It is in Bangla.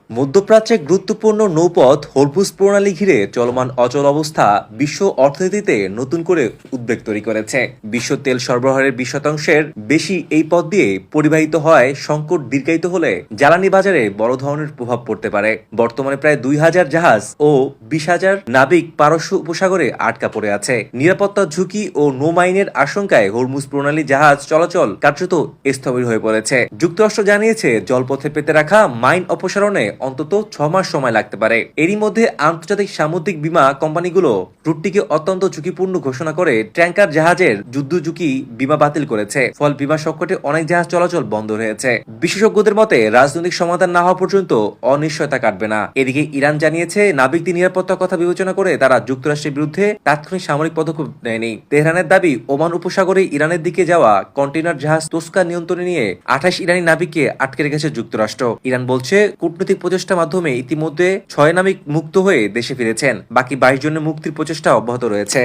মধ্যপ্রাচ্যে গুরুত্বপূর্ণ নৌপথ হরমুজ প্রণালী ঘিরে চলমান অচল অবস্থা বিশ্ব অর্থনীতিতে নতুন করে উদ্বেগ তৈরি করেছে। বিশ্ব তেল সরবরাহের 20% বেশি এই পথ দিয়ে পরিবাহিত হয়। সংকট দীর্ঘায়িত হলে জ্বালানি বাজারে বড় ধরনের প্রভাব পড়তে পারে। বর্তমানে প্রায় 2000 জাহাজ ও 20,000 নাবিক পারস্য উপসাগরে আটকা পড়ে আছে। নিরাপত্তা ঝুঁকি ও নো মাইনের আশঙ্কায় হরমুজ প্রণালী জাহাজ চলাচল কার্যত স্থবির হয়ে পড়েছে। যুক্তরাষ্ট্র জানিয়েছে জলপথে পেতে রাখা মাইন অপসারণে অন্তত 6 মাস সময় লাগতে পারে। এরই মধ্যে আন্তর্জাতিক সামুদ্রিক বীমা কোম্পানিগুলো রুটটিকে অত্যন্ত ঝুঁকিপূর্ণ ঘোষণা করে ট্যাঙ্কার জাহাজের যুদ্ধ ঝুঁকি বীমা বাতিল করেছে। ফল বীমা সংকটে অনেক জাহাজ চলাচল বন্ধ হয়েছে। বিশেষজ্ঞদের মতে রাজনৈতিক সমাধান না হওয়া পর্যন্ত অনিশ্চয়তা কাটবে না। এদিকে ইরান জানিয়েছে নাবিকদের নিরাপত্তার কথা বিবেচনা করে তারা যুক্তরাষ্ট্রের বিরুদ্ধে তাৎক্ষণিক সামরিক পদক্ষেপ নেয়নি। তেহরানের দাবি ওমান উপসাগরে ইরানের দিকে যাওয়া কন্টেইনার জাহাজ তোস্কা নিয়ন্ত্রণে নিয়ে 28 ইরানি নাবিককে আটকে রেখেছে যুক্তরাষ্ট্র। ইরান বলছে কূটনৈতিক প্রচেষ্টার মাধ্যমে ইতিমধ্যে 6 নাবিক মুক্ত হয়ে দেশে ফিরেছেন। বাকি 22 জনের মুক্তির প্রচেষ্টা অব্যাহত রয়েছে।